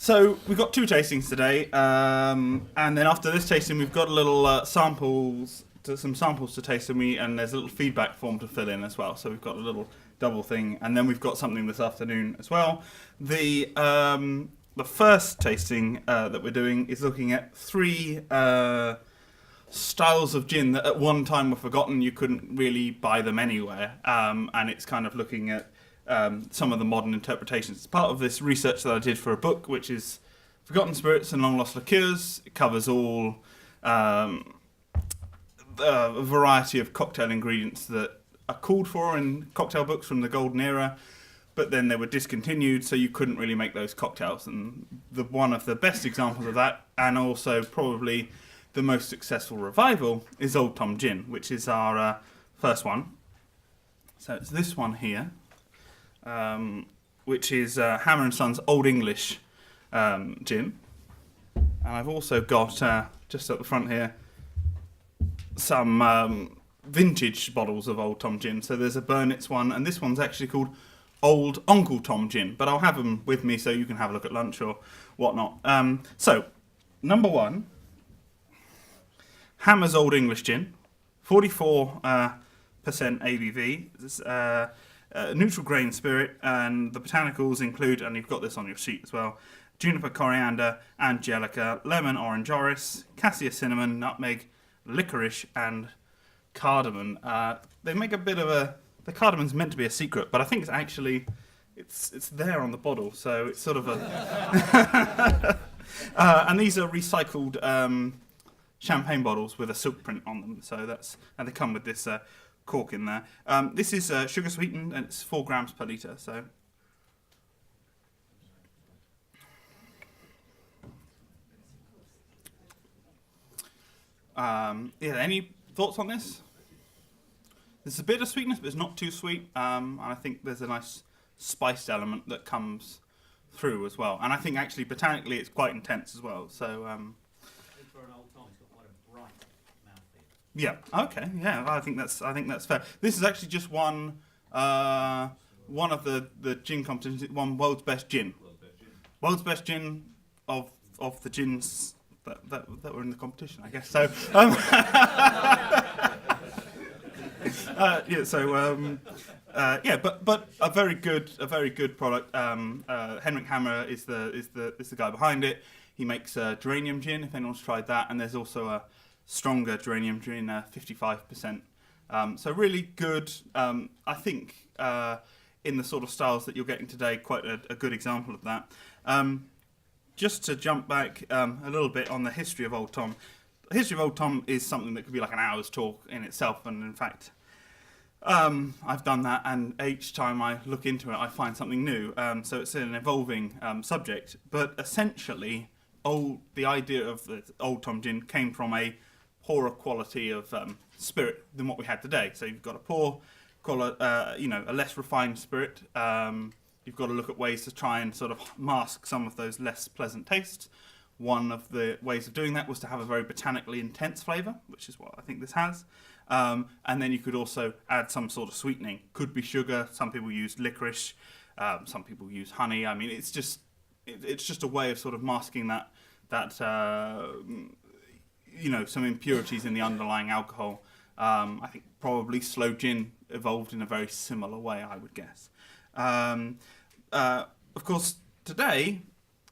So we've got two tastings today, and then after this tasting, we've got a little some samples to taste, and there's a little feedback form to fill in as well. So we've got a little double thing, and then we've got something this afternoon as well. The first tasting that we're doing is looking at three styles of gin that at one time were forgotten. You couldn't really buy them anywhere, and it's kind of looking at some of the modern interpretations. It's part of this research that I did for a book, which is Forgotten Spirits and Long Lost Liqueurs. It covers all a variety of cocktail ingredients that are called for in cocktail books from the golden era, but then they were discontinued, so you couldn't really make those cocktails. And one of the best examples of that, and also probably the most successful revival, is Old Tom Gin, which is our first one. So it's this one here. Which is Hammer and Sons Old English gin, and I've also got just at the front here some vintage bottles of Old Tom Gin. So there's a Burnet's one, and this one's actually called Old Uncle Tom Gin. But I'll have them with me so you can have a look at lunch or whatnot. So number one, Hammer's Old English Gin, 44% ABV. This, neutral grain spirit, and the botanicals include, and you've got this on your sheet as well, juniper, coriander, angelica, lemon, orange orris, cassia, cinnamon, nutmeg, licorice, and cardamom. They make a bit of the cardamon's meant to be a secret, but I think it's actually it's there on the bottle, so it's sort of a and these are recycled champagne bottles with a silk print on them, and they come with this cork in there. This is sugar sweetened, and it's 4 grams per litre. So, any thoughts on this? There's a bit of sweetness, but it's not too sweet. And I think there's a nice spiced element that comes through as well. And I think actually botanically it's quite intense as well. So. For an old Tom, it's got quite a bright mouthfeel. Yeah. Okay. Yeah. I think that's fair. This is actually just one of the gin competitions. One world's best gin. World's best gin of the gins that were in the competition, I guess. So. But a very good product. Henrik Hammer is the guy behind it. He makes geranium gin, if anyone's tried that, and there's also a stronger geranium gin, 55%. So really good. I think in the sort of styles that you're getting today, quite a good example of that. Just to jump back a little bit on the history of Old Tom. The history of Old Tom is something that could be like an hour's talk in itself, and in fact, I've done that, and each time I look into it, I find something new. So it's an evolving subject, but essentially, the idea of the Old Tom Gin came from a poorer quality of spirit than what we had today. So you've got a poor quality, a less refined spirit. You've got to look at ways to try and sort of mask some of those less pleasant tastes. One of the ways of doing that was to have a very botanically intense flavour, which is what I think this has. And then you could also add some sort of sweetening. Could be sugar. Some people use licorice. Some people use honey. I mean, it's just a way of sort of masking that some impurities in the underlying alcohol. I think probably sloe gin evolved in a very similar way, I would guess. Of course, today,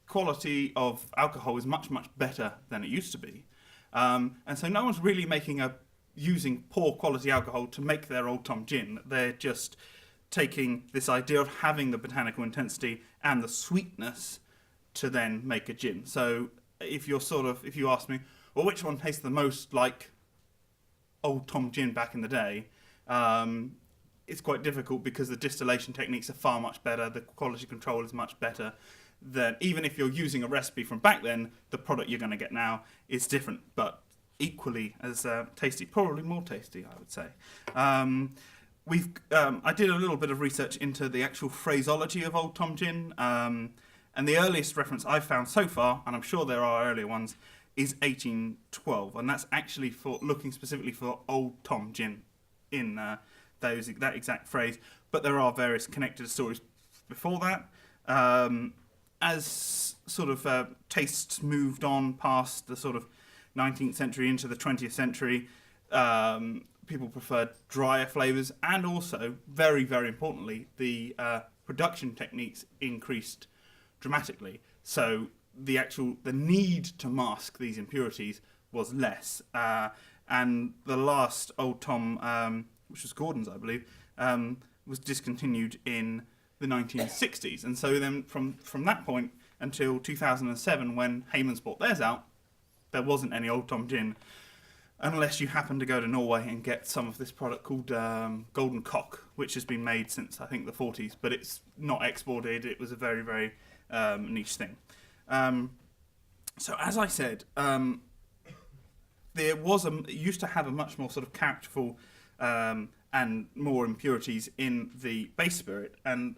quality of alcohol is much, much better than it used to be. And so no one's really using poor quality alcohol to make their Old Tom Gin. They're just taking this idea of having the botanical intensity and the sweetness to then make a gin. So if you ask me, well, which one tastes the most like Old Tom Gin back in the day, it's quite difficult because the distillation techniques are far much better, the quality control is much better. Than even if you're using a recipe from back then, the product you're going to get now is different, but equally as tasty, probably more tasty, I would say. I did a little bit of research into the actual phraseology of Old Tom Gin, and the earliest reference I've found so far, and I'm sure there are earlier ones, is 1812, and that's actually for looking specifically for Old Tom Gin in that exact phrase. But there are various connected stories before that. as sort of tastes moved on past the sort of 19th century into the 20th century, people preferred drier flavors, and also, very, very importantly, the production techniques increased dramatically. So the need to mask these impurities was less. And the last Old Tom, which was Gordon's, I believe, was discontinued in the 1960s. And so then from that point until 2007, when Heyman's bought theirs out, there wasn't any Old Tom gin, unless you happen to go to Norway and get some of this product called Golden Cock, which has been made since, I think, the 40s, but it's not exported. It was a very, very niche thing. So as I said, it used to have a much more sort of characterful and more impurities in the base spirit, and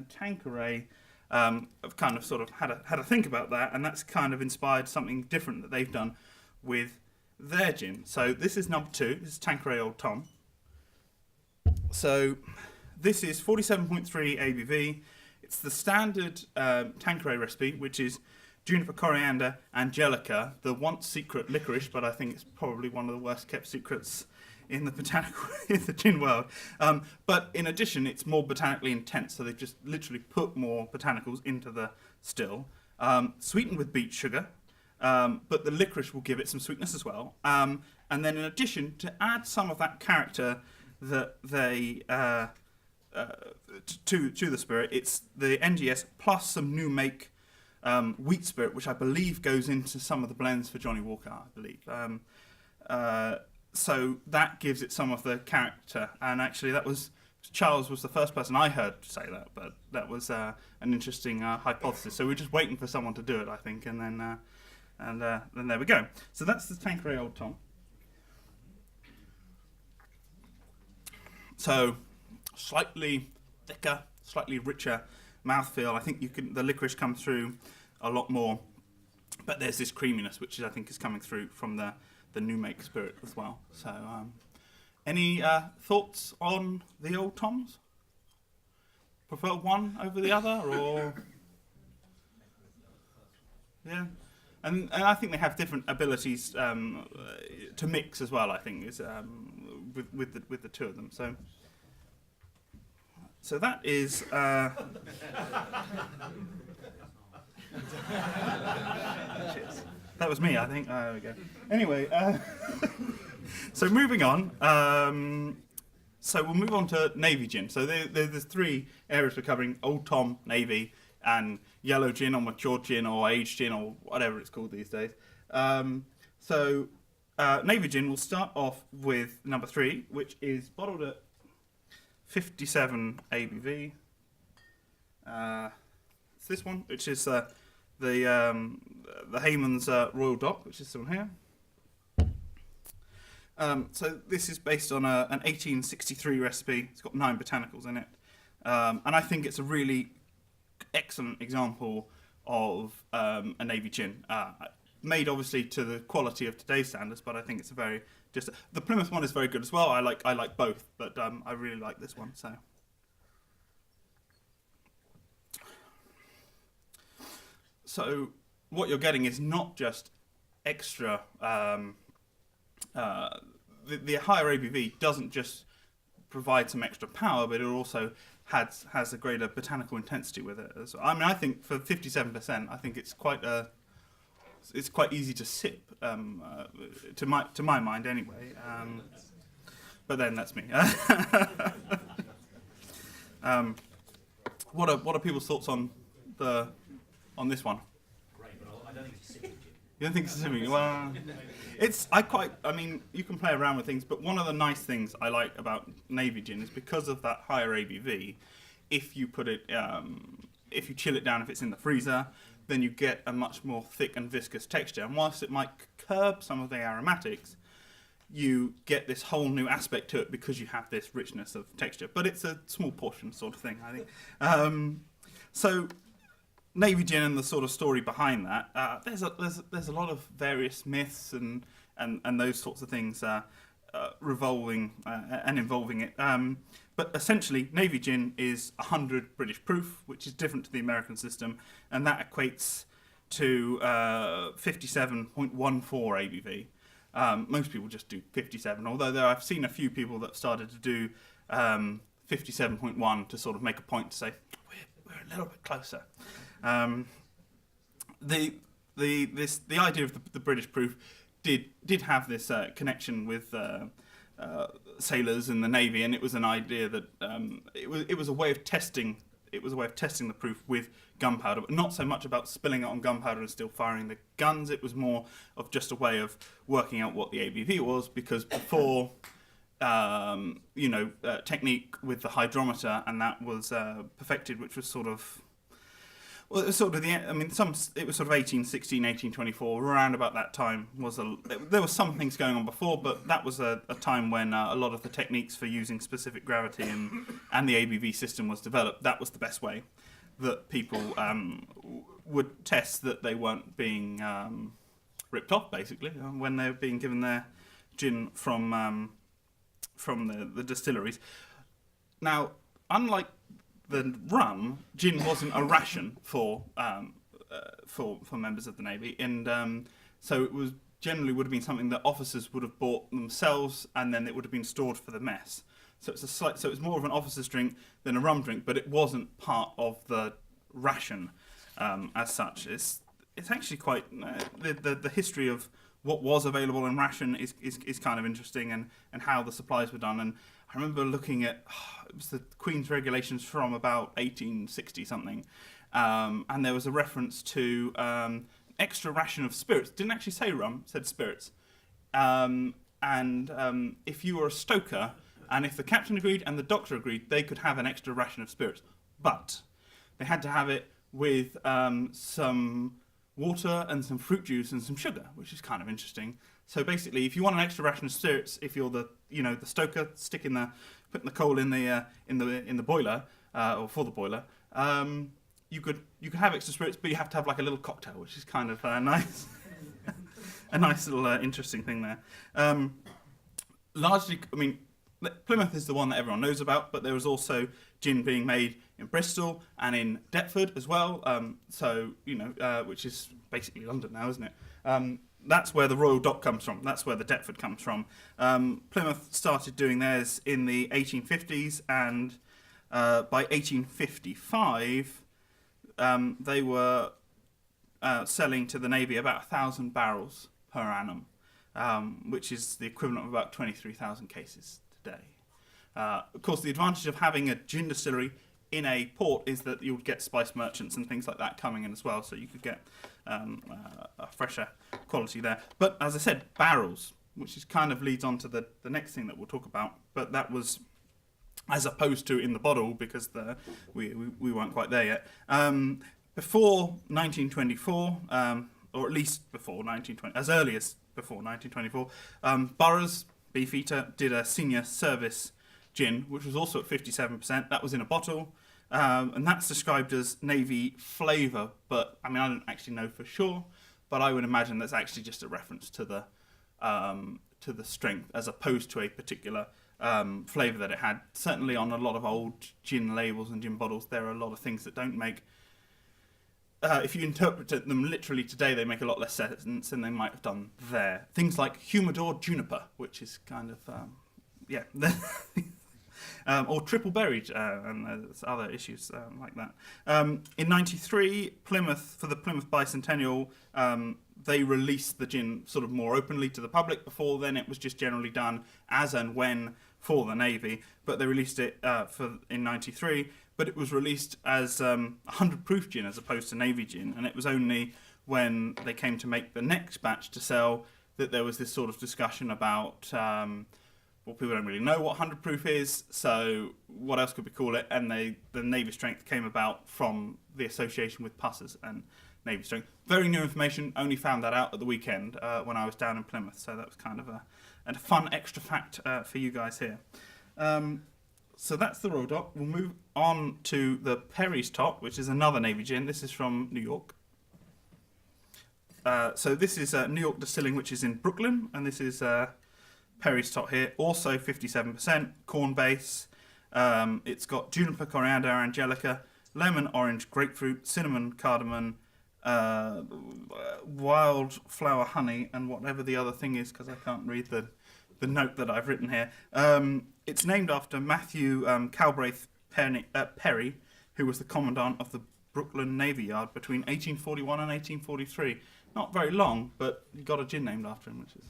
Tanqueray have kind of sort of had a think about that, and that's kind of inspired something different that they've done with their gin. So this is number 2. This is Tanqueray Old Tom. So this is 47.3 ABV. It's the standard Tanqueray recipe, which is juniper, coriander, angelica, the once secret licorice, but I think it's probably one of the worst kept secrets in the botanical in the gin world. But in addition, it's more botanically intense, so they've just literally put more botanicals into the still. Sweetened with beet sugar, but the licorice will give it some sweetness as well. And then in addition, to add some of that character that they to the spirit, it's the NGS plus some new make wheat spirit, which I believe goes into some of the blends for Johnny Walker, I believe. So that gives it some of the character, and actually Charles was the first person I heard say that, but that was an interesting hypothesis. So we're just waiting for someone to do it, I think, and then there we go. So that's the Tanqueray Old Tom. So slightly thicker, slightly richer mouthfeel. I think the licorice comes through a lot more, but there's this creaminess which I think is coming through from the new make spirit as well. So any thoughts on the Old Toms? Prefer one over the other, or yeah? And I think they have different abilities to mix as well. I think is with the two of them. So that is. Cheers. That was me, I think. There we go. Anyway, so moving on. So we'll move on to Navy gin. So there's 3 areas we're covering: Old Tom, Navy, and yellow gin or matured gin or aged gin or whatever it's called these days. So Navy gin, we'll start off with number 3, which is bottled at 57 ABV. It's this one, which is the Heyman's Royal Dock, which is still here. So this is based on an 1863 recipe. It's got 9 botanicals in it, and I think it's a really excellent example of a Navy gin, made obviously to the quality of today's standards. But I think it's the Plymouth one is very good as well. I like both, but I really like this one. So what you're getting is not just extra. The higher ABV doesn't just provide some extra power, but it also has a greater botanical intensity with it. I mean, I think for 57%, I think it's quite easy to sip, to my mind anyway. But then that's me. What are people's thoughts on this one? Great, but I don't think it's a sipping gin. You don't think it's sipping? Well, I mean, you can play around with things, but one of the nice things I like about Navy gin is because of that higher ABV. If you put it, if you chill it down, if it's in the freezer, then you get a much more thick and viscous texture. And whilst it might curb some of the aromatics, you get this whole new aspect to it because you have this richness of texture. But it's a small portion sort of thing, I think. So Navy gin and the sort of story behind that, there's a lot of various myths and those sorts of things revolving and involving it. But essentially, Navy gin is 100 British proof, which is different to the American system, and that equates to 57.14 ABV. Most people just do 57, although I've seen a few people that started to do 57.1 to sort of make a point to say we're a little bit closer. The idea of the British proof did have this connection with sailors in the Navy, and it was an idea that it was a way of testing. It was a way of testing the proof with gunpowder, but not so much about spilling it on gunpowder and still firing the guns. It was more of just a way of working out what the ABV was, because before, technique with the hydrometer, and that was perfected, which was sort of, well, it was sort of it was sort of 1816, 1824, around about that time. There were some things going on before, but that was a time when a lot of the techniques for using specific gravity and the ABV system was developed. That was the best way that people would test that they weren't being ripped off, basically, when they were being given their gin from the distilleries. Now, unlike the rum, gin wasn't a ration for members of the Navy, and so it was generally would have been something that officers would have bought themselves, and then it would have been stored for the mess. So it was more of an officer's drink than a rum drink, but it wasn't part of the ration as such. It's actually quite the history of what was available in ration is kind of interesting, and how the supplies were done. And I remember looking at it was the Queen's regulations from about 1860 something, and there was a reference to extra ration of spirits. Didn't actually say rum, said spirits. And if you were a stoker, and if the captain agreed and the doctor agreed, they could have an extra ration of spirits, but they had to have it with some water and some fruit juice and some sugar, which is kind of interesting. So basically, if you want an extra ration of spirits, if you're the stoker, putting the coal in the boiler or for the boiler, you could have extra spirits, but you have to have like a little cocktail, which is kind of nice, a nice little interesting thing there. Largely, I mean, Plymouth is the one that everyone knows about, but there was also gin being made in Bristol and in Deptford as well. Which is basically London now, isn't it? That's where the Royal Dock comes from. That's where the Deptford comes from. Plymouth started doing theirs in the 1850s, and by 1855, they were selling to the Navy about 1,000 barrels per annum, which is the equivalent of about 23,000 cases today. Of course, the advantage of having a gin distillery in a port is that you would get spice merchants and things like that coming in as well, so you could get a fresher quality there. But as I said, barrels, which is kind of leads on to the next thing that we'll talk about. But that was as opposed to in the bottle, because we weren't quite there yet. Before 1924, or at least before 1920, as early as before 1924, Burroughs Beefeater did a senior service gin, which was also at 57%. That was in a bottle, and that's described as Navy flavour, but I mean, I don't actually know for sure, but I would imagine that's actually just a reference to the strength, as opposed to a particular flavour that it had. Certainly on a lot of old gin labels and gin bottles, there are a lot of things that don't make, if you interpret them literally today, they make a lot less sense than they might have done there. Things like humidor juniper, which is kind of, or triple berried, and there's other issues like that. In '93, for the Plymouth Bicentennial, they released the gin sort of more openly to the public. Before then, it was just generally done as and when for the Navy, but they released it in '93. But it was released as 100 proof gin as opposed to Navy gin, and it was only when they came to make the next batch to sell that there was this sort of discussion about, people don't really know what 100 proof is, so what else could we call it? And the Navy strength came about from the association with Pussers and Navy strength. Very new information, only found that out at the weekend when I was down in Plymouth, so that was kind of a fun extra fact for you guys here. So that's the Royal Dock. We'll move on to the Perry's Top, which is another Navy gin. This is from New York. So this is New York Distilling, which is in Brooklyn, and this is Perry's top here, also 57% corn base. It's got juniper, coriander, angelica, lemon, orange, grapefruit, cinnamon, cardamom, wildflower honey, and whatever the other thing is, because I can't read the note that I've written here. It's named after Matthew Calbraith Perry, who was the commandant of the Brooklyn Navy Yard between 1841 and 1843. Not very long, but he got a gin named after him, which is...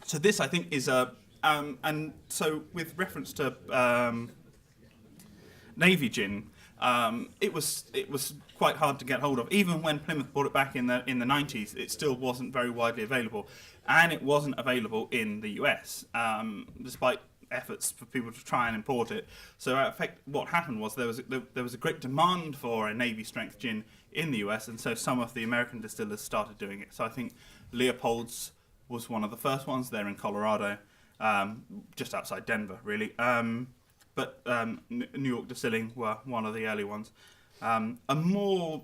So this, I think, is a... and so with reference to Navy gin, it was quite hard to get hold of. Even when Plymouth brought it back in the 90s, it still wasn't very widely available. And it wasn't available in the US, despite efforts for people to try and import it. So in fact, what happened was there was a great demand for a Navy strength gin in the US, and so some of the American distillers started doing it. So I think Leopold's was one of the first ones there in Colorado, just outside Denver, really. But New York Distilling were one of the early ones. A more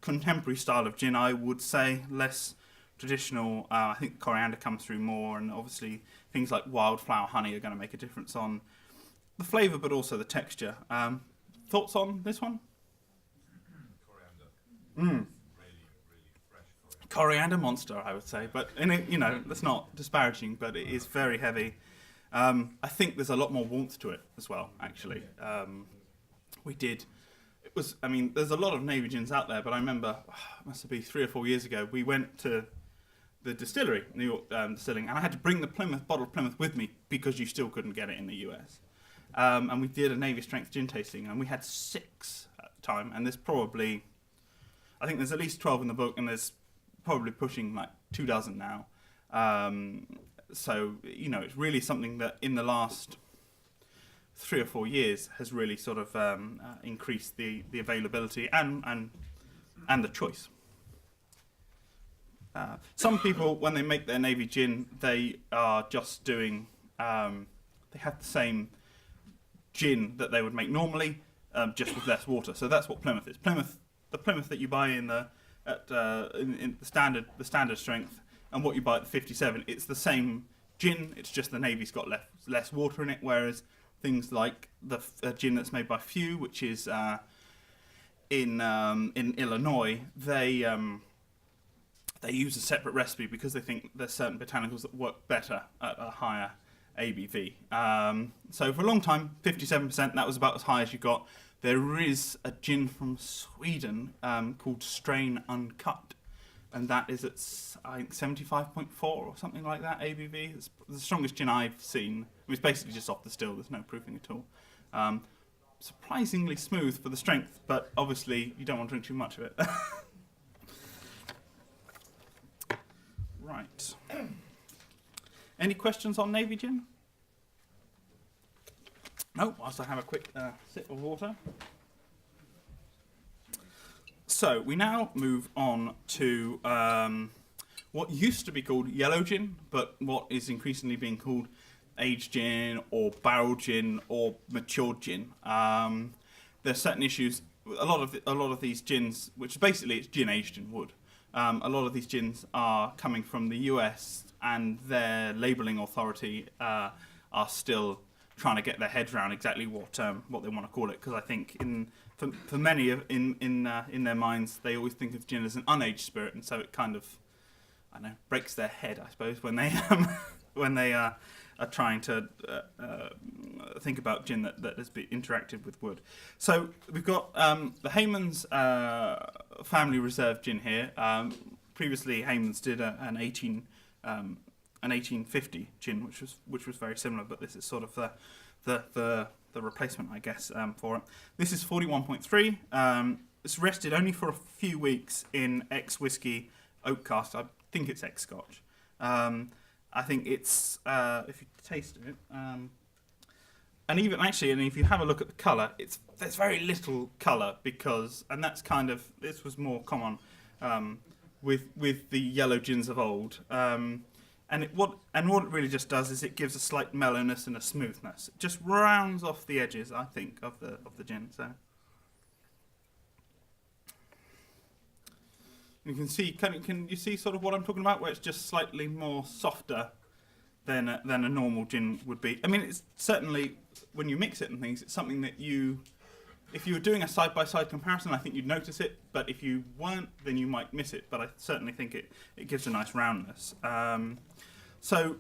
contemporary style of gin, I would say, less traditional. I think coriander comes through more, and obviously things like wildflower honey are going to make a difference on the flavour, but also the texture. Thoughts on this one? Coriander. Really fresh Coriander monster, I would say, but that's not disparaging, but it is very heavy. I think there's a lot more warmth to it as well, actually. There's a lot of Navy gins out there, but I remember, it must have been 3 or 4 years ago, we went to the distillery, New York Distilling, and I had to bring the bottle of Plymouth with me because you still couldn't get it in the US. And we did a Navy strength gin tasting, and we had 6 at the time, and I think there's at least 12 in the book, and there's probably pushing like 2 dozen now. So, it's really something that in the last 3 or 4 years has really sort of increased the availability and the choice. Some people, when they make their Navy gin, they are just doing, they have the same gin that they would make normally, just with less water. So that's what Plymouth is. The Plymouth that you buy in the standard strength, and what you buy at the 57, it's the same gin. It's just the Navy's got less water in it, whereas things like the gin that's made by Few, which is in Illinois, they use a separate recipe because they think there's certain botanicals that work better at a higher ABV. So for a long time, 57%, that was about as high as you got. There is a gin from Sweden called Strain Uncut, and that is at, I think, 75.4 or something like that ABV. It's the strongest gin I've seen. It's basically just off the still. There's no proofing at all. Surprisingly smooth for the strength, but obviously you don't want to drink too much of it. Right. Any questions on Navy gin? No, whilst I have a quick sip of water. So we now move on to what used to be called yellow gin, but what is increasingly being called aged gin or barrel gin or matured gin. There's certain issues. A lot of these gins, which basically it's gin aged in wood. A lot of these gins are coming from the US, and their labelling authority are still trying to get their heads around exactly what they want to call it. Because I think for many in their minds, they always think of gin as an unaged spirit, and so it kind of breaks their head, I suppose, when they are trying to think about gin that has been interacted with wood. So we've got the Hayman's Family Reserve gin here. Previously, Hayman's did an 1850 gin, which was very similar, but this is sort of the replacement, I guess, for it. This is 41.3. It's rested only for a few weeks in ex-whiskey oak cask. I think it's ex-Scotch. I think it's, if you taste it, and if you have a look at the colour, there's very little colour and that's kind of, this was more common with the yellow gins of old. And what it really just does is it gives a slight mellowness and a smoothness. It just rounds off the edges, I think, of the gin. So You can see, can you see sort of what I'm talking about, where it's just slightly more softer than a normal gin would be. I mean, it's certainly, when you mix it and things, it's something that if you were doing a side-by-side comparison, I think you'd notice it, but if you weren't, then you might miss it. But I certainly think it gives a nice roundness. So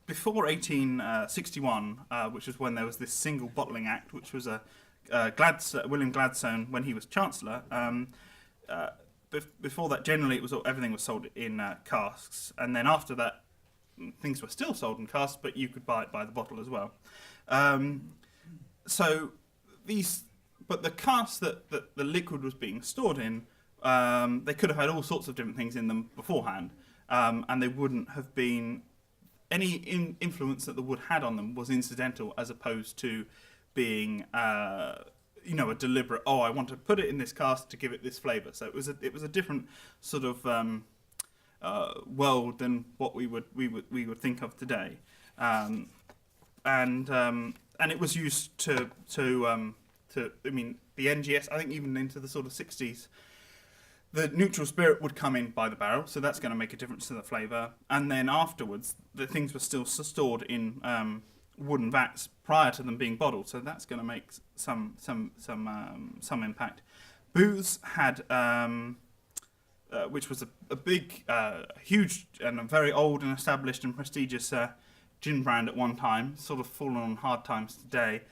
before 1861, which was when there was this Single Bottling Act, which was William Gladstone when he was Chancellor. Before that, generally everything was sold in casks, and then after that, things were still sold in casks, but you could buy it by the bottle as well. But the casks that the liquid was being stored in, they could have had all sorts of different things in them beforehand, and they wouldn't have been any influence that the wood had on them was incidental, as opposed to being a deliberate. Oh, I want to put it in this cask to give it this flavour. So it was a different sort of world than what we would think of today, and it was used to I mean, the NGS. I think even into the sort of 60s, the neutral spirit would come in by the barrel, so that's going to make a difference to the flavour. And then afterwards, the things were still stored in wooden vats prior to them being bottled, so that's going to make some impact. Booths had, which was a big, huge, and a very old and established and prestigious gin brand at one time, sort of fallen on hard times today.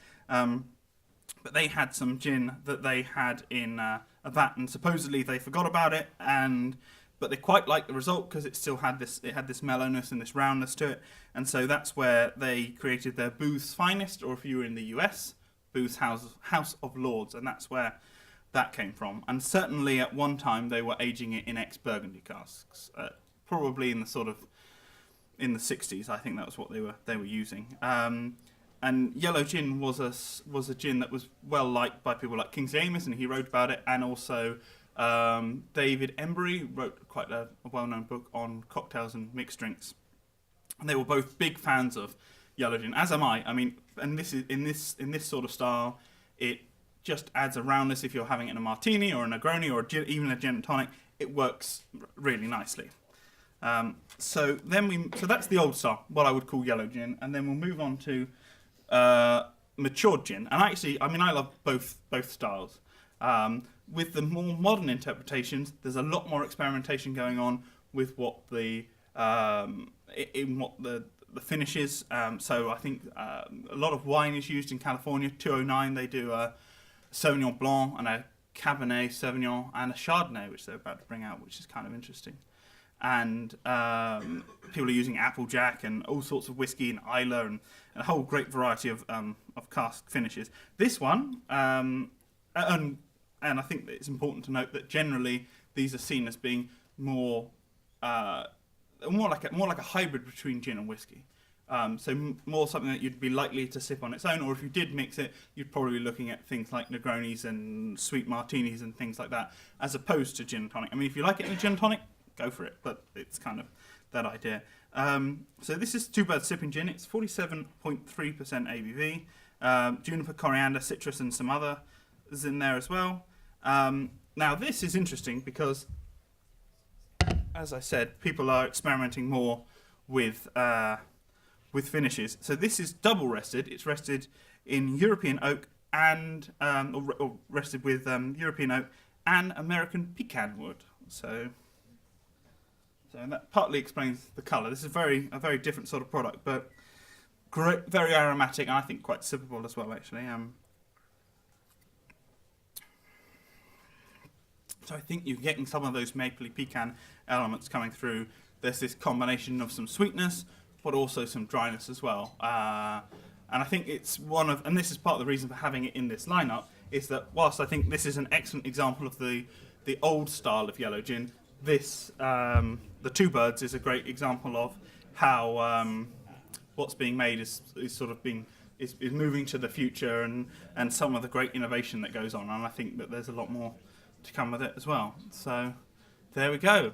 But they had some gin that they had in a vat, and supposedly they forgot about it, but they quite liked the result because it still had this mellowness and this roundness to it, and so that's where they created their Booth's Finest, or if you were in the US, Booth's House of Lords, and that's where that came from. And certainly at one time they were aging it in ex-Burgundy casks, probably in the 60s. I think that was what they were using. And yellow gin was a gin that was well liked by people like Kingsley Amis, and he wrote about it. And also David Embury wrote quite a well-known book on cocktails and mixed drinks. And they were both big fans of yellow gin, as am I. I mean, and this is in this sort of style, it just adds a roundness. If you're having it in a martini or a Negroni or even a gin and tonic, it works really nicely. So that's the old style, what I would call yellow gin, and then we'll move on to matured gin. And actually, I mean, I love both styles. With the more modern interpretations, there's a lot more experimentation going on with what the finish is. So I think a lot of wine is used in California. 209, they do a Sauvignon Blanc and a Cabernet Sauvignon and a Chardonnay, which they're about to bring out, which is kind of interesting. And people are using Applejack and all sorts of whiskey and Islay and a whole great variety of cask finishes. This one, and I think that it's important to note that generally these are seen as being more like a hybrid between gin and whiskey. So more something that you'd be likely to sip on its own, or if you did mix it, you'd probably be looking at things like Negronis and sweet martinis and things like that, as opposed to gin and tonic. I mean, if you like it in a gin and tonic, go for it, but it's kind of that idea. So this is Two Birds Sipping Gin. It's 47.3% ABV. Juniper, coriander, citrus, and some others in there as well. Now this is interesting because, as I said, people are experimenting more with finishes. So this is double rested. It's rested in European oak and or rested with European oak and American pecan wood. So that partly explains the colour. This is a very different sort of product, but great, very aromatic, and I think quite sippable as well, actually. So I think you're getting some of those mapley pecan elements coming through. There's this combination of some sweetness, but also some dryness as well. And I think it's and this is part of the reason for having it in this lineup, is that whilst I think this is an excellent example of the old style of yellow gin, this the Two Birds is a great example of how what's being made is sort of is moving to the future, and some of the great innovation that goes on, and I think that there's a lot more to come with it as well. So there we go.